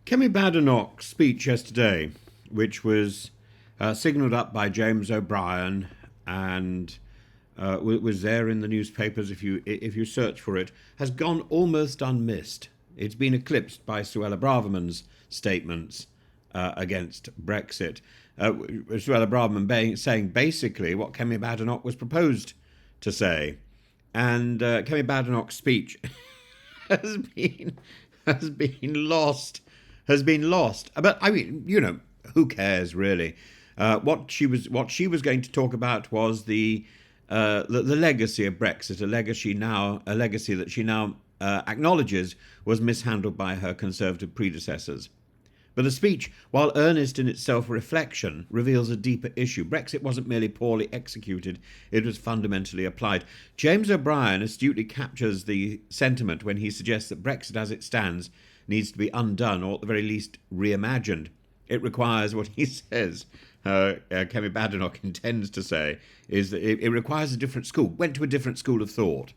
Kemi Badenoch's speech yesterday, which was signalled up by James O'Brien and was there in the newspapers if you search for it, has gone almost unmissed. It's been eclipsed by Suella Braverman's statements against Brexit. Suella Braverman saying basically what Kemi Badenoch was proposed to say. And Kemi Badenoch's speech has been lost. But I mean, who cares really? What she was going to talk about was the legacy of Brexit, a legacy that she now acknowledges was mishandled by her Conservative predecessors. But the speech, while earnest in its self-reflection, reveals a deeper issue. Brexit wasn't merely poorly executed, it was fundamentally applied. James O'Brien astutely captures the sentiment when he suggests that Brexit as it stands needs to be undone, or at the very least reimagined. It requires what he says, Kemi Badenoch intends to say, is that it requires a different school, went to a different school of thought.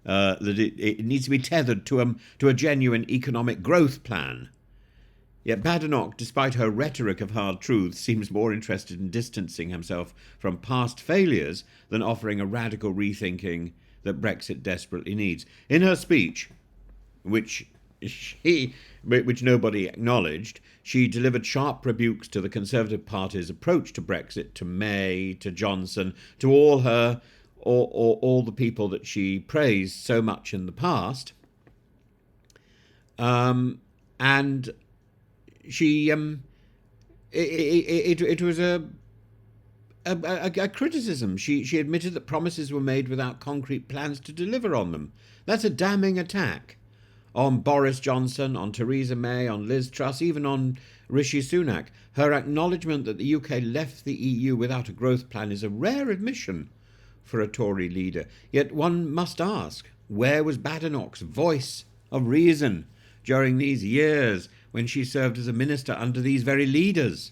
That it needs to be tethered to a genuine economic growth plan. Yet Badenoch, despite her rhetoric of hard truths, seems more interested in distancing himself from past failures than offering a radical rethinking that Brexit desperately needs. In her speech, which nobody acknowledged, she delivered sharp rebukes to the Conservative Party's approach to Brexit, to May, to Johnson, to all the people that she praised so much in the past. And she it was a criticism. She admitted that promises were made without concrete plans to deliver on them. That's a damning attack on Boris Johnson, on Theresa May, on Liz Truss, even on Rishi Sunak. Her acknowledgement that the UK left the EU without a growth plan is a rare admission for a Tory leader. Yet one must ask, where was Badenoch's voice of reason during these years when she served as a minister under these very leaders?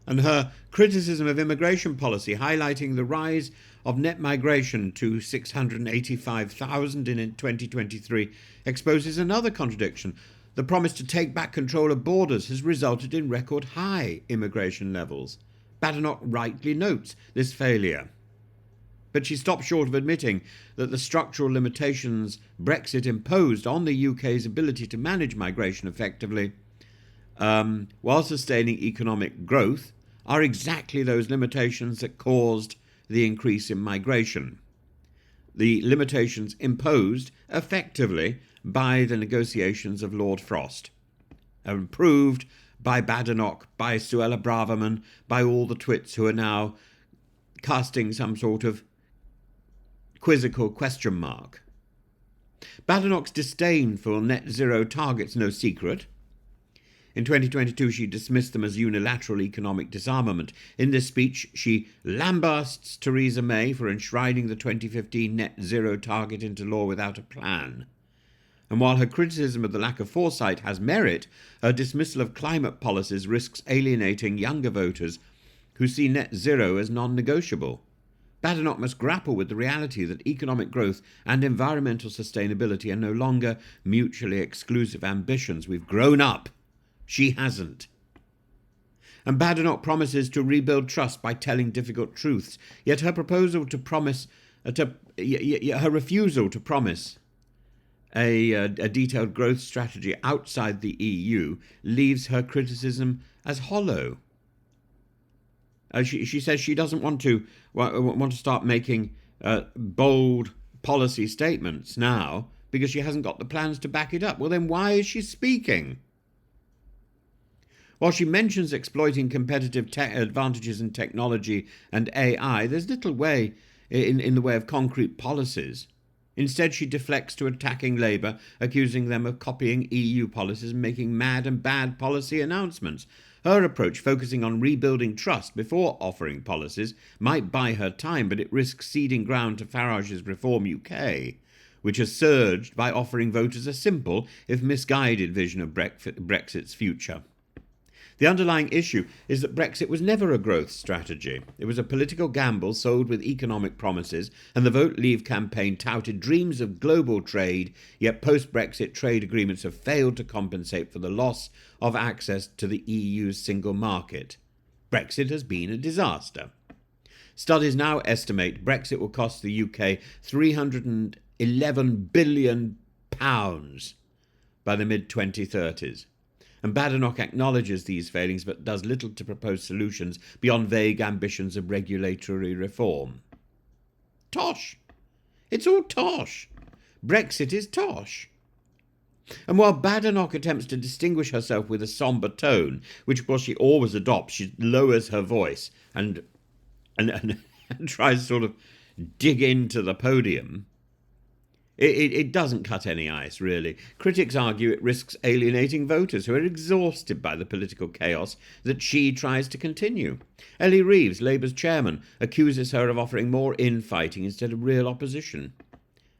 And her criticism of immigration policy, highlighting the rise of net migration to 685,000 in 2023, exposes another contradiction. The promise to take back control of borders has resulted in record high immigration levels. Badenoch rightly notes this failure. But she stopped short of admitting that the structural limitations Brexit imposed on the UK's ability to manage migration effectively, while sustaining economic growth, are exactly those limitations that caused the increase in migration. The limitations imposed effectively by the negotiations of Lord Frost, approved by Badenoch, by Suella Braverman, by all the twits who are now casting some sort of quizzical question mark. Badenoch's disdain for net zero targets no secret. In 2022, she dismissed them as unilateral economic disarmament. In this speech, she lambasts Theresa May for enshrining the 2015 net zero target into law without a plan. And while her criticism of the lack of foresight has merit, her dismissal of climate policies risks alienating younger voters who see net zero as non-negotiable. Badenoch must grapple with the reality that economic growth and environmental sustainability are no longer mutually exclusive ambitions. We've grown up. She hasn't. And Badenoch promises to rebuild trust by telling difficult truths. Yet her refusal to promise a detailed growth strategy outside the EU leaves her criticism as hollow. She says she doesn't want to start making bold policy statements now because she hasn't got the plans to back it up. Well, then why is she speaking? While she mentions exploiting competitive advantages in technology and AI, there's little way in the way of concrete policies. Instead, she deflects to attacking Labour, accusing them of copying EU policies and making mad and bad policy announcements. Her approach, focusing on rebuilding trust before offering policies, might buy her time, but it risks ceding ground to Farage's Reform UK, which has surged by offering voters a simple, if misguided, vision of Brexit's future. The underlying issue is that Brexit was never a growth strategy. It was a political gamble sold with economic promises, and the Vote Leave campaign touted dreams of global trade, yet post-Brexit trade agreements have failed to compensate for the loss of access to the EU's single market. Brexit has been a disaster. Studies now estimate Brexit will cost the UK £311 billion by the mid-2030s. And Badenoch acknowledges these failings but does little to propose solutions beyond vague ambitions of regulatory reform. Tosh! It's all tosh. Brexit is tosh. And while Badenoch attempts to distinguish herself with a sombre tone, which of course she always adopts, she lowers her voice and tries to sort of dig into the podium, it doesn't cut any ice, really. Critics argue it risks alienating voters who are exhausted by the political chaos that she tries to continue. Ellie Reeves, Labour's chairman, accuses her of offering more infighting instead of real opposition.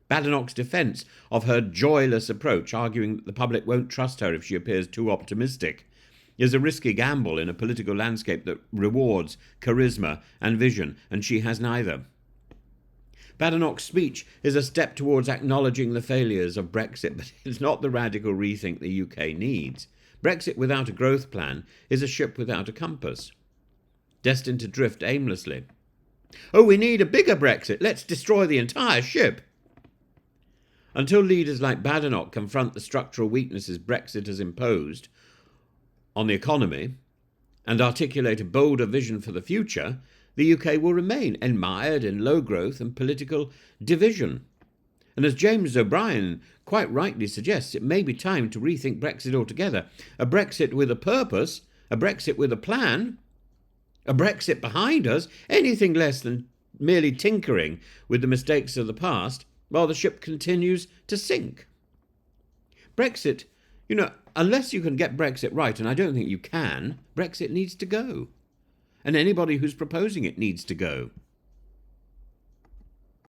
Badenoch's defence of her joyless approach, arguing that the public won't trust her if she appears too optimistic, is a risky gamble in a political landscape that rewards charisma and vision, and she has neither. Badenoch's speech is a step towards acknowledging the failures of Brexit, but it's not the radical rethink the UK needs. Brexit without a growth plan is a ship without a compass, destined to drift aimlessly. Oh, we need a bigger Brexit. Let's destroy the entire ship. Until leaders like Badenoch confront the structural weaknesses Brexit has imposed on the economy and articulate a bolder vision for the future, the UK will remain enmired in low growth and political division. And as James O'Brien quite rightly suggests, it may be time to rethink Brexit altogether. A Brexit with a purpose, a Brexit with a plan, a Brexit behind us, anything less than merely tinkering with the mistakes of the past while the ship continues to sink. Brexit, unless you can get Brexit right, and I don't think you can, Brexit needs to go. And anybody who's proposing it needs to go.